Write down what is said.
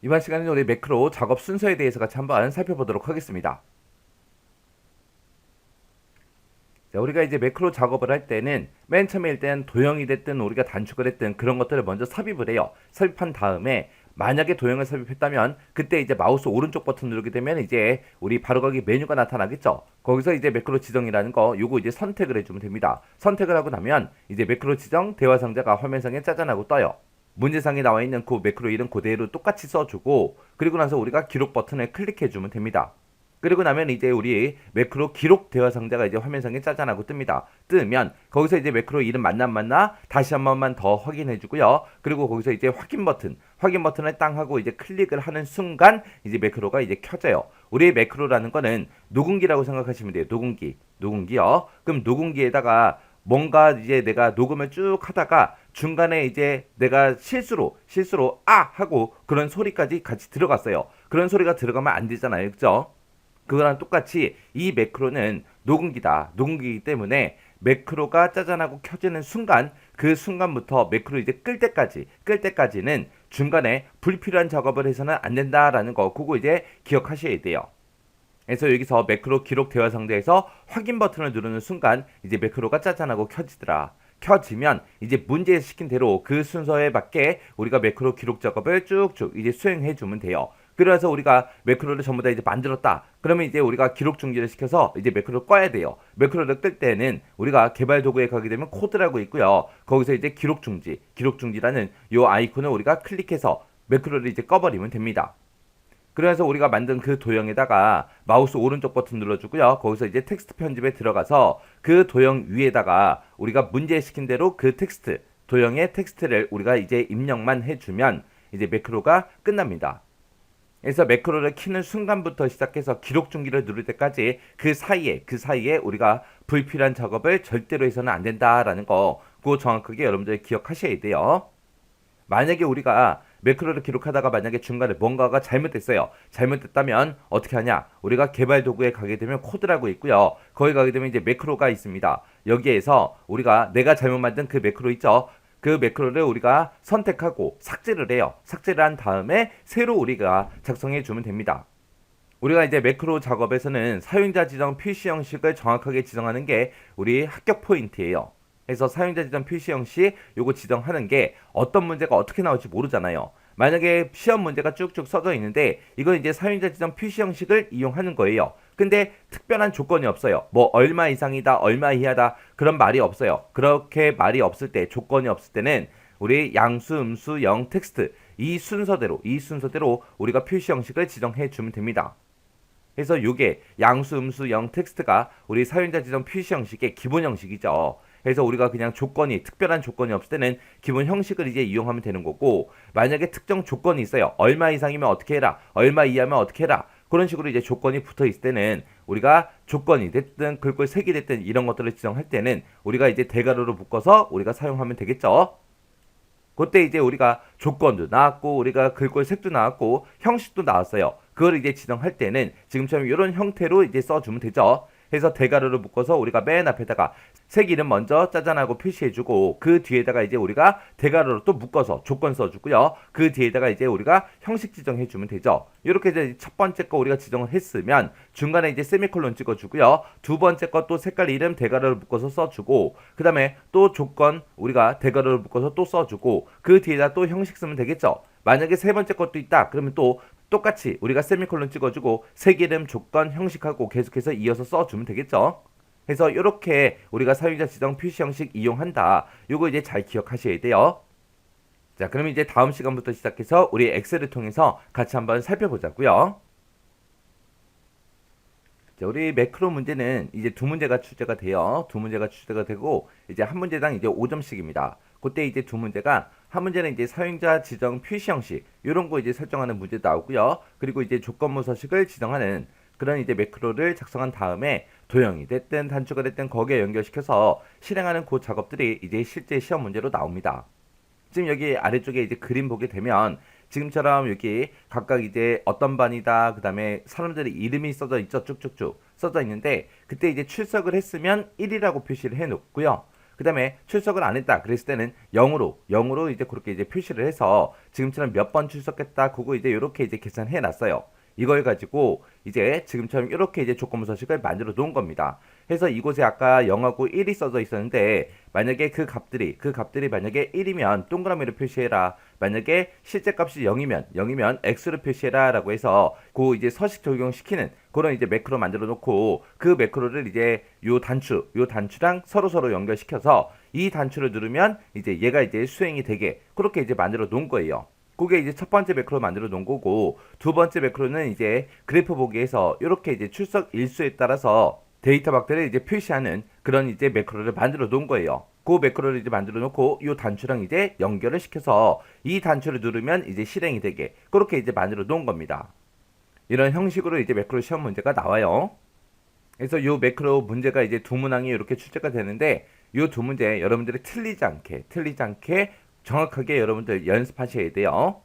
이번 시간에는 우리 매크로 작업 순서에 대해서 같이 한번 살펴보도록 하겠습니다. 자, 우리가 이제 매크로 작업을 할 때는 맨 처음에 일단 도형이 됐든 우리가 단축을 했든 그런 것들을 먼저 삽입을 해요. 삽입한 다음에 만약에 도형을 삽입했다면 그때 이제 마우스 오른쪽 버튼 누르게 되면 이제 우리 바로가기 메뉴가 나타나겠죠. 거기서 이제 매크로 지정이라는 거 요거 이제 선택을 해주면 됩니다. 선택을 하고 나면 이제 매크로 지정 대화 상자가 화면상에 짜잔하고 떠요. 문제상에 나와 있는 그 매크로 이름 그대로 똑같이 써주고 그리고 나서 우리가 기록 버튼을 클릭해주면 됩니다. 그리고 나면 이제 우리 매크로 기록 대화 상자가 이제 화면상에 짜잔하고 뜹니다. 뜨면 거기서 이제 매크로 이름 맞나 안 맞나 다시 한 번만 더 확인해 주고요. 그리고 거기서 이제 확인 버튼을 땅 하고 이제 클릭을 하는 순간 이제 매크로가 이제 켜져요. 우리의 매크로라는 거는 녹음기라고 생각하시면 돼요. 녹음기요. 그럼 녹음기에다가 뭔가 이제 내가 녹음을 쭉 하다가 중간에 이제 내가 실수로 아 하고 그런 소리까지 같이 들어갔어요. 그런 소리가 들어가면 안 되잖아요. 그죠? 그거랑 똑같이 이 매크로는 녹음기이기 때문에 매크로가 짜잔하고 켜지는 순간 그 순간부터 매크로 이제 끌 때까지는 중간에 불필요한 작업을 해서는 안 된다라는 거 그거 이제 기억하셔야 돼요. 그래서 여기서 매크로 기록 대화 상자에서 확인 버튼을 누르는 순간 이제 매크로가 짜잔하고 켜지더라. 켜지면 이제 문제 시킨 대로 그 순서에 맞게 우리가 매크로 기록 작업을 쭉쭉 이제 수행해 주면 돼요. 그래서 우리가 매크로를 전부 다 이제 만들었다. 그러면 이제 우리가 기록 중지를 시켜서 이제 매크로를 꺼야 돼요. 매크로를 끌 때는 우리가 개발 도구에 가게 되면 코드라고 있고요. 거기서 이제 기록중지라는 요 아이콘을 우리가 클릭해서 매크로를 이제 꺼버리면 됩니다. 그래서 우리가 만든 그 도형에다가 마우스 오른쪽 버튼 눌러주고요. 거기서 이제 텍스트 편집에 들어가서 그 도형 위에다가 우리가 문제 시킨 대로 그 텍스트, 도형의 텍스트를 우리가 이제 입력만 해주면 이제 매크로가 끝납니다. 그래서 매크로를 키는 순간부터 시작해서 기록 중지를 누를 때까지 그 사이에 우리가 불필요한 작업을 절대로 해서는 안 된다라는 거 그거 정확하게 여러분들 기억하셔야 돼요. 만약에 우리가 매크로를 기록하다가 만약에 중간에 뭔가가 잘못됐어요. 잘못됐다면 어떻게 하냐? 우리가 개발 도구에 가게 되면 코드라고 있고요. 거기 가게 되면 이제 매크로가 있습니다. 여기에서 우리가 내가 잘못 만든 그 매크로 있죠? 그 매크로를 우리가 선택하고 삭제를 해요. 삭제를 한 다음에 새로 우리가 작성해 주면 됩니다. 우리가 이제 매크로 작업에서는 사용자 지정 표시 형식을 정확하게 지정하는 게 우리 합격 포인트예요. 그래서 사용자 지정 표시 형식 요거 지정하는 게 어떤 문제가 어떻게 나올지 모르잖아요. 만약에 시험 문제가 쭉쭉 써져 있는데 이건 이제 사용자 지정 표시 형식을 이용하는 거예요. 근데 특별한 조건이 없어요. 뭐 얼마 이상이다, 얼마 이하다 그런 말이 없어요. 그렇게 말이 없을 때, 조건이 없을 때는 우리 양수, 음수, 영, 텍스트 이 순서대로 우리가 표시 형식을 지정해 주면 됩니다. 그래서 이게 양수, 음수, 영, 텍스트가 우리 사용자 지정 표시 형식의 기본 형식이죠. 그래서 우리가 그냥 특별한 조건이 없을 때는 기본 형식을 이제 이용하면 되는 거고, 만약에 특정 조건이 있어요. 얼마 이상이면 어떻게 해라, 얼마 이하면 어떻게 해라. 그런 식으로 이제 조건이 붙어 있을 때는 우리가 조건이 됐든 글꼴 색이 됐든 이런 것들을 지정할 때는 우리가 이제 대괄호로 묶어서 우리가 사용하면 되겠죠. 그때 이제 우리가 조건도 나왔고 우리가 글꼴 색도 나왔고 형식도 나왔어요. 그걸 이제 지정할 때는 지금처럼 이런 형태로 이제 써주면 되죠. 해서 대괄호를 묶어서 우리가 맨 앞에다가 색 이름 먼저 짜잔하고 표시해주고 그 뒤에다가 이제 우리가 대괄호로 또 묶어서 조건 써주고요. 그 뒤에다가 이제 우리가 형식 지정해주면 되죠. 이렇게 이제 첫 번째 거 우리가 지정을 했으면 중간에 이제 세미콜론 찍어주고요. 두 번째 거 또 색깔 이름 대괄호를 묶어서 써주고 그 다음에 또 조건 우리가 대괄호를 묶어서 또 써주고 그 뒤에다 또 형식 쓰면 되겠죠. 만약에 세 번째 것도 있다 그러면 또 똑같이 우리가 세미콜론 찍어주고 색 이름 조건 형식하고 계속해서 이어서 써주면 되겠죠. 그래서 이렇게 우리가 사용자 지정 표시 형식 이용한다. 요거 이제 잘 기억하셔야 돼요. 자, 그럼 이제 다음 시간부터 시작해서 우리 엑셀을 통해서 같이 한번 살펴보자고요. 자, 우리 매크로 문제는 이제 두 문제가 출제가 돼요. 두 문제가 출제가 되고 이제 한 문제당 이제 5점씩입니다. 그때 이제 두 문제가 한 문제는 이제 사용자 지정 표시 형식 이런 거 이제 설정하는 문제 나오고요. 그리고 이제 조건부 서식을 지정하는 그런 이제 매크로를 작성한 다음에 도형이 됐든 단축이 됐든 거기에 연결시켜서 실행하는 그 작업들이 이제 실제 시험 문제로 나옵니다. 지금 여기 아래쪽에 이제 그림 보게 되면 지금처럼 여기 각각 이제 어떤 반이다 그 다음에 사람들의 이름이 써져 있죠. 쭉쭉쭉 써져 있는데 그때 이제 출석을 했으면 1이라고 표시를 해 놓고요. 그 다음에 출석을 안 했다 그랬을 때는 0으로 이제 그렇게 이제 표시를 해서 지금처럼 몇 번 출석했다 그거 이제 이렇게 이제 계산해 놨어요. 이걸 가지고 이제 지금처럼 이렇게 이제 조건부 서식을 만들어 놓은 겁니다. 그래서 이곳에 아까 0하고 1이 써져 있었는데 만약에 그 값들이 만약에 1이면 동그라미로 표시해라. 만약에 실제 값이 0이면 x로 표시해라 라고 해서 그 이제 서식 적용시키는 그런 이제 매크로 만들어 놓고 그 매크로를 이제 요 단추랑 서로 연결시켜서 이 단추를 누르면 이제 얘가 이제 수행이 되게 그렇게 이제 만들어 놓은 거예요. 그게 이제 첫 번째 매크로 만들어 놓은 거고 두 번째 매크로는 이제 그래프 보기에서 이렇게 이제 출석 일수에 따라서 데이터 박들을 이제 표시하는 그런 이제 매크로를 만들어 놓은 거예요. 그 매크로를 이제 만들어 놓고 이 단추랑 이제 연결을 시켜서 이 단추를 누르면 이제 실행이 되게 그렇게 이제 만들어 놓은 겁니다. 이런 형식으로 이제 매크로 시험 문제가 나와요. 그래서 이 매크로 문제가 이제 두 문항이 이렇게 출제가 되는데 이 두 문제 여러분들이 틀리지 않게 정확하게 여러분들 연습하셔야 돼요.